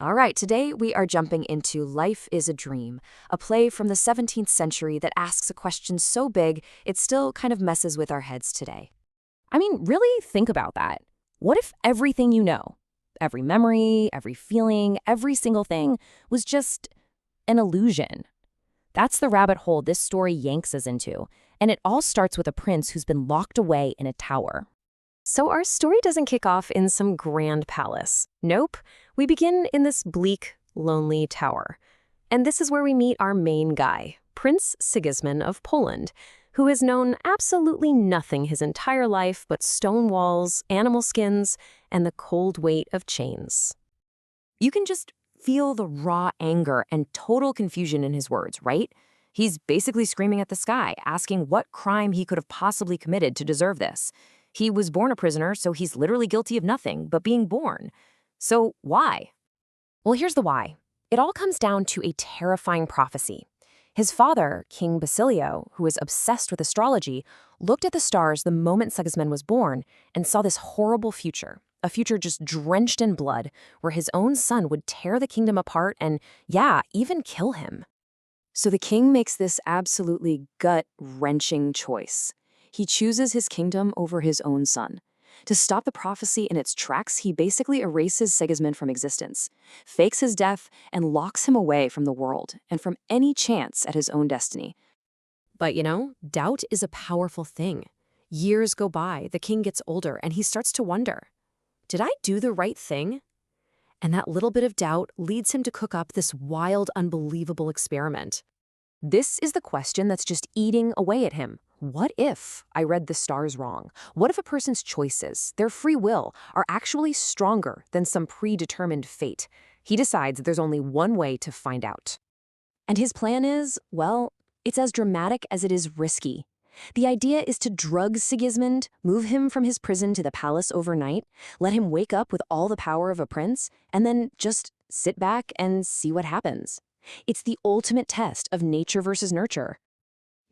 All right, today we are jumping into Life is a Dream, a play from the 17th century that asks a question so big it still kind of messes with our heads today. I mean, really think about that. What if everything you know, every memory, every feeling, every single thing was just an illusion? That's the rabbit hole this story yanks us into, and it all starts with a prince who's been locked away in a tower. So our story doesn't kick off in some grand palace. Nope, we begin in this bleak, lonely tower. And this is where we meet our main guy, Prince Sigismund of Poland, who has known absolutely nothing his entire life but stone walls, animal skins, and the cold weight of chains. You can just feel the raw anger and total confusion in his words, right? He's basically screaming at the sky, asking what crime he could have possibly committed to deserve this. He was born a prisoner, so he's literally guilty of nothing but being born. So why? Well, here's the why. It all comes down to a terrifying prophecy. His father, King Basilio, who was obsessed with astrology, looked at the stars the moment Sigismund was born and saw this horrible future, a future just drenched in blood, where his own son would tear the kingdom apart and, yeah, even kill him. So the king makes this absolutely gut-wrenching choice. He chooses his kingdom over his own son. To stop the prophecy in its tracks, he basically erases Sigismund from existence, fakes his death, and locks him away from the world and from any chance at his own destiny. But doubt is a powerful thing. Years go by, the king gets older, and he starts to wonder, did I do the right thing? And that little bit of doubt leads him to cook up this wild, unbelievable experiment. This is the question that's just eating away at him. What if I read the stars wrong? What if a person's choices, their free will, are actually stronger than some predetermined fate? He decides there's only one way to find out. And his plan is, well, it's as dramatic as it is risky. The idea is to drug Sigismund, move him from his prison to the palace overnight, let him wake up with all the power of a prince, and then just sit back and see what happens. It's the ultimate test of nature versus nurture.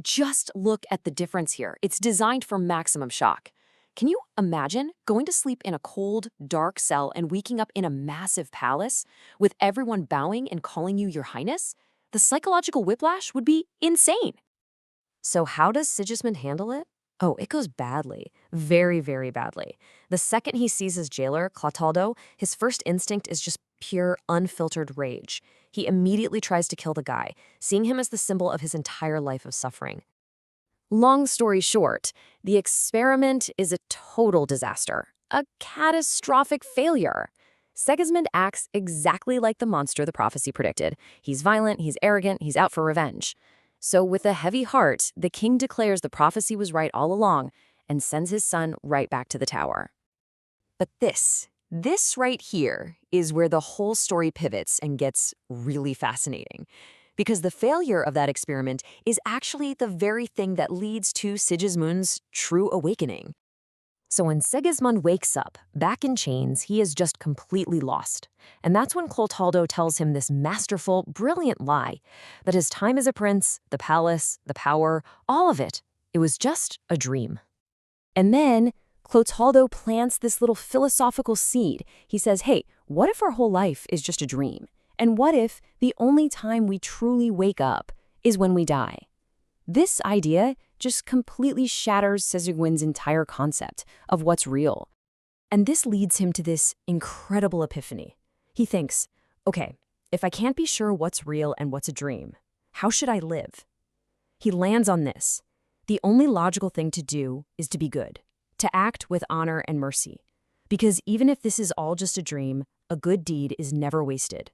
Just look at the difference here. It's designed for maximum shock. Can you imagine going to sleep in a cold, dark cell and waking up in a massive palace with everyone bowing and calling you your highness? The psychological whiplash would be insane. So how does Sigismund handle it? Oh, it goes badly. Very, very badly. The second he sees his jailer, Clotaldo, his first instinct is just pure, unfiltered rage. He immediately tries to kill the guy, seeing him as the symbol of his entire life of suffering. Long story short, the experiment is a total disaster, a catastrophic failure. Sigismund acts exactly like the monster the prophecy predicted. He's violent, he's arrogant, he's out for revenge. So with a heavy heart, the king declares the prophecy was right all along and sends his son right back to the tower. But this right here is where the whole story pivots and gets really fascinating. Because the failure of that experiment is actually the very thing that leads to Sigismund's true awakening. So when Sigismund wakes up, back in chains, he is just completely lost. And that's when Clotaldo tells him this masterful, brilliant lie, that his time as a prince, the palace, the power, all of it, it was just a dream. And then Clotaldo plants this little philosophical seed. He says, hey, what if our whole life is just a dream? And what if the only time we truly wake up is when we die? This idea just completely shatters Sigismund's entire concept of what's real. And this leads him to this incredible epiphany. He thinks, okay, if I can't be sure what's real and what's a dream, how should I live? He lands on this. The only logical thing to do is to be good, to act with honor and mercy. Because even if this is all just a dream, a good deed is never wasted.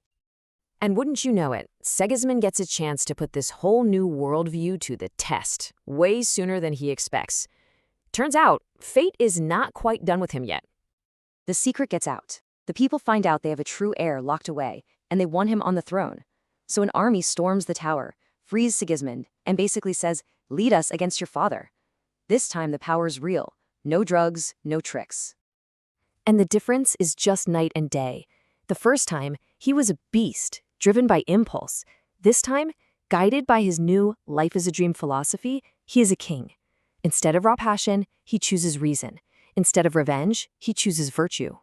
And wouldn't you know it, Sigismund gets a chance to put this whole new worldview to the test, way sooner than he expects. Turns out, fate is not quite done with him yet. The secret gets out. The people find out they have a true heir locked away, and they want him on the throne. So an army storms the tower, frees Sigismund, and basically says, lead us against your father. This time the power's real. No drugs, no tricks. And the difference is just night and day. The first time, he was a beast, driven by impulse. This time, guided by his new life is a dream philosophy, he is a king. Instead of raw passion, he chooses reason. Instead of revenge, he chooses virtue.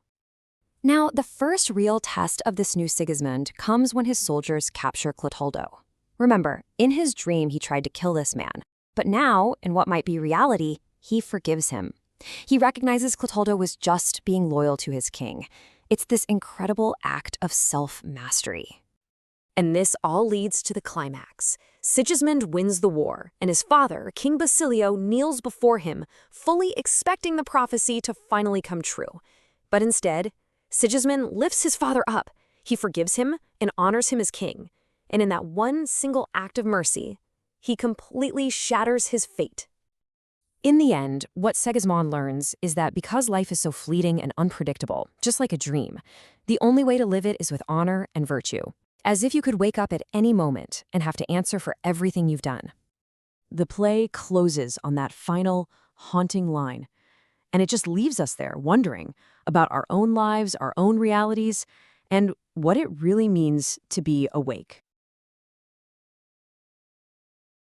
Now, the first real test of this new Sigismund comes when his soldiers capture Clotaldo. Remember, in his dream he tried to kill this man, but now, in what might be reality, he forgives him. He recognizes Clotaldo was just being loyal to his king. It's this incredible act of self-mastery. And this all leads to the climax. Sigismund wins the war, and his father, King Basilio, kneels before him, fully expecting the prophecy to finally come true. But instead, Sigismund lifts his father up. He forgives him and honors him as king. And in that one single act of mercy, he completely shatters his fate. In the end, what Sigismund learns is that because life is so fleeting and unpredictable, just like a dream, the only way to live it is with honor and virtue, as if you could wake up at any moment and have to answer for everything you've done. The play closes on that final, haunting line, and it just leaves us there wondering about our own lives, our own realities, and what it really means to be awake.